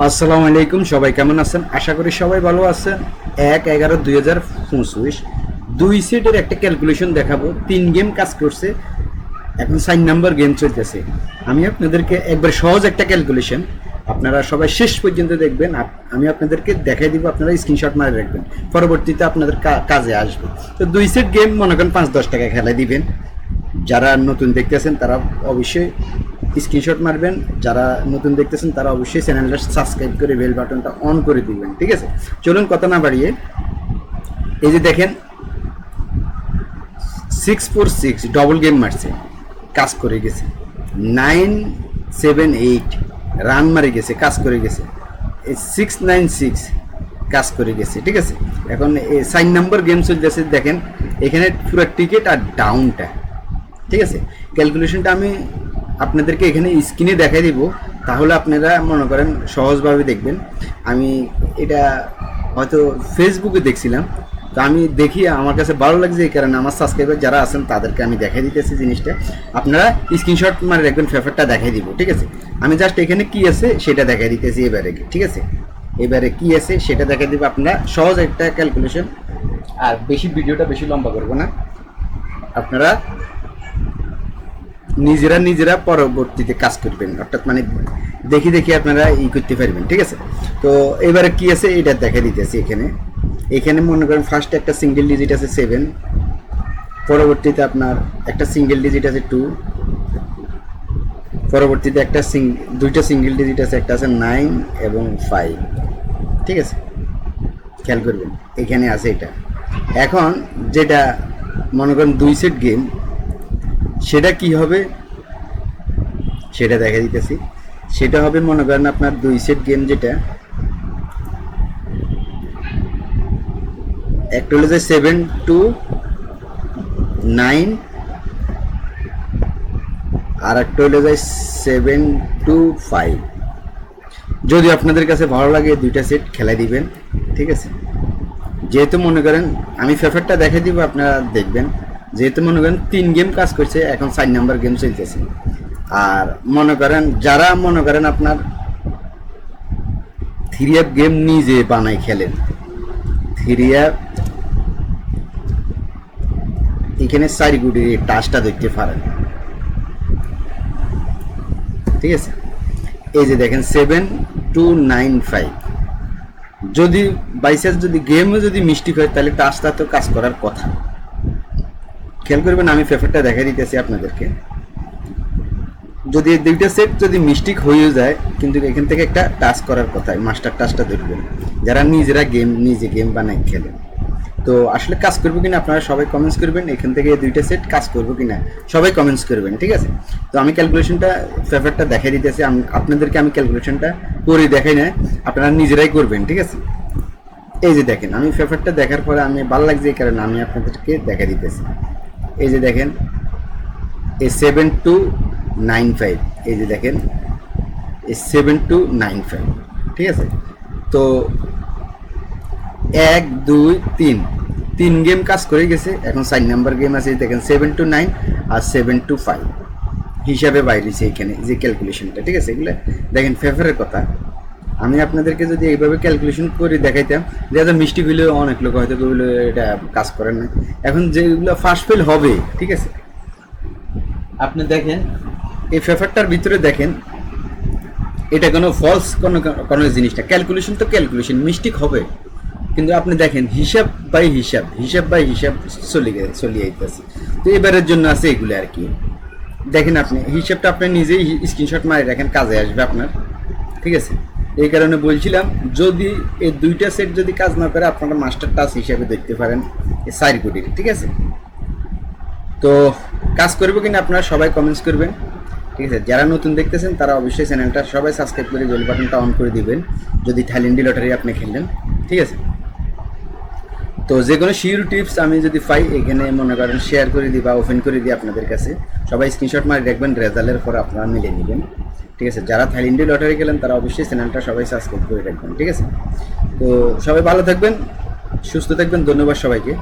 আসসালামু আলাইকুম, সবাই কেমন আছেন? আশা করি সবাই ভালো আছেন। 1/11/2025 দুই সেটের একটা ক্যালকুলেশন দেখাবো। 3 গেম কাজ করছে, এখন 4 নাম্বার গেম চলতেছে। আমি আপনাদেরকে একবার সহজ একটা ক্যালকুলেশন, আপনারা সবাই শেষ পর্যন্ত দেখবেন। আমি আপনাদেরকে দেখাই দিব, আপনারা স্ক্রিনশট মারে রাখবেন, পরবর্তীতে আপনাদের কাজে আসবে। তো দুই সেট গেম মনে করেন 5-10 টাকা খেলা দিবেন। যারা নতুন দেখতেছেন তারা অবশ্যই স্ক্রিনশট মারবেন, যারা নতুন দেখতেছেন তারা অবশ্যই চ্যানেলটা সাবস্ক্রাইব করে বেল বাটনটা অন করে দিবেন। ঠিক আছে, চলুন কথা না বাড়িয়ে, এই যে দেখেন 646 ডবল গেম মারছে, কাজ করে গেছে। 978 রান মারে গেছে, কাজ করে গেছে। 696 কাজ করে গেছে। ঠিক আছে, এখন 4 নম্বর গেম চলতেছে। দেখেন এখানে পুরো টিকিট আর ডাউনটা। ঠিক আছে, ক্যালকুলেশনটা আমি আপনাদেরকে এখানে স্ক্রিনে দেখাই দিব, তাহলে আপনারা মনে করেন সহজভাবে দেখবেন। আমি এটা হয়তো ফেসবুকে দেখছিলাম, তো আমি দেখি আমার কাছে ভালো লাগছে, এই কারণে আমার সাবস্ক্রাইবার যারা আছেন তাদেরকে আমি দেখাই দিতেছি জিনিসটা। আপনারা স্ক্রিনশট মানে রাখবেন, পেপারটা দেখাই দিব। ঠিক আছে, আমি জাস্ট এখানে কি আছে সেটা দেখাই দিতেছি এবারে। ঠিক আছে, এবারে কি আছে সেটা দেখাই দিব। আপনারা সহজ একটা ক্যালকুলেশন, আর ভিডিওটা বেশি লম্বা করবো না। আপনারা নিজেরা পরবর্তীতে কাজ করবেন, অর্থাৎ মানে দেখি আপনারা করতে পারবেন। ঠিক আছে, তো এবারে কি আছে এটা দেখা দিতেছি। এখানে মনে করেন ফার্স্টে একটা সিঙ্গেল ডিজিট আছে 7, পরবর্তীতে আপনার একটা সিঙ্গেল ডিজিট আছে 2, পরবর্তীতে একটা দুইটা সিঙ্গেল ডিজিট আছে, একটা আছে 9 এবং 5। ঠিক আছে, খেয়াল করবেন এখানে আছে এটা। এখন যেটা মনে করেন দুই সেট গেম, সেটা কি হবে সেটা দেখা দিতেছি। সেটা হবে মনে করেন আপনার দুই সেট গেম, যেটা একটা হলো যে 7 to 9 আর একটা হলো যে 7 to 5। যদি আপনাদের কাছে ভালো লাগে দুইটা সেট খেলা দিবেন। ঠিক আছে, যেহেতু মনে করেন আমি পেপারটা দেখে দিব, আপনারা দেখবেন। যেহেতু মনে করেন 3 গেম কাজ করছে, এখন 4 নাম্বার গেম চলতেছে। আর মনে করেন যারা মনে করেন আপনার 3 গেম নিজে বানাই খেলেন, 3 এখানে 4 গুটির টাচটা দেখতে পারেন। ঠিক আছে, এই যে দেখেন 7295। যদি বাইচান্স যদি গেমও যদি মিস্টেক হয়, তাহলে টাচটা তো কাজ করার কথা। খেয়াল করবেন, আমি পেপারটা দেখা দিতেছি আপনাদেরকে। যদি দুইটা সেট যদি মিস্টেক হয়ে যায়, কিন্তু এখান থেকে একটা টাচ করার কথা, মাস্টার টাচটা ধরবেন যারা নিজে গেম বানায় খেলেন। তো আসলে কাজ করবো কিনা আপনারা সবাই কমেন্টস করবেন। এখান থেকে দুইটা সেট কাজ করবো কিনা সবাই কমেন্টস করবেন। ঠিক আছে, তো আমি ক্যালকুলেশনটা পেপারটা দেখাই দিতেছি আপনাদেরকে। আমি ক্যালকুলেশনটা করে দেখাই না, আপনারা নিজেরাই করবেন। ঠিক আছে, এই যে দেখেন আমি পেপারটা দেখার পরে আমি ভালো লাগছে, এই কারণে আমি আপনাদেরকে দেখা দিতেছি। এই যে দেখেন এই 7295, এই যে দেখেন এই 7295। ঠিক আছে, তো 1 2 3 গেম কাজ করে গেছে। এখন 4 নাম্বার গেম আছে, দেখেন 7 to 9 আর 7 to 5 হিসাবে বাইরেছে এখানে যে ক্যালকুলেশনটা। ঠিক আছে, এগুলো দেখেন ফেভারের কথা। আমি আপনাদেরকে যদি এইভাবে ক্যালকুলেশন করে দেখাইতাম, যেহেতু মিস্টেক হইলে অনেক লোক হয়তো বললো এটা কাজ করেন না। এখন যেগুলো ফার্স্ট ফেল হবে, ঠিক আছে, আপনি দেখেন এই পেপারটার ভিতরে দেখেন, এটা কোনো ফলস কোনো জিনিস না। ক্যালকুলেশন তো ক্যালকুলেশন, মিস্টেক হবে, কিন্তু আপনি দেখেন হিসাব বাই হিসাব চলে যাইতেছে। তো এবারের জন্য আছে এগুলো আর কি। দেখেন আপনি হিসাবটা আপনি নিজেই স্ক্রিনশট মারি রাখেন, কাজে আসবে আপনার। ঠিক আছে, এই কারণে বলছিলাম, যদি এই দুইটা সেট যদি কাজ না করে, আপনারা মাস্টার টাচ হিসাবে দেখতে পারেন এই 4 কোটির। ঠিক আছে, তো কাজ করবো কিনা আপনারা সবাই কমেন্টস করবেন। ঠিক আছে, যারা নতুন দেখতেছেন তারা অবশ্যই চ্যানেলটা সবাই সাবস্ক্রাইব করে বেল বাটনটা অন করে দিবেন, যদি থাইল্যান্ডি লটারি আপনি খেললেন। ঠিক আছে, তো যে কোনো শিওর টিপস আমি যদি পাই, এখানে মনে করেন শেয়ার করে দিই বা ওপেন করে দিই আপনাদের কাছে। সবাই স্ক্রিনশট মারি রাখবেন, রেজাল্টের পর আপনারা মিলে নেবেন। ঠিক আছে, যারা থাইল্যান্ডি লটারি খেলেন তারা অবশ্যই চ্যানেলটা সবাই সাবস্ক্রাইব করে রাখবেন। ঠিক আছে, তো সবাই ভালো থাকবেন, সুস্থ থাকবেন। ধন্যবাদ সবাইকে।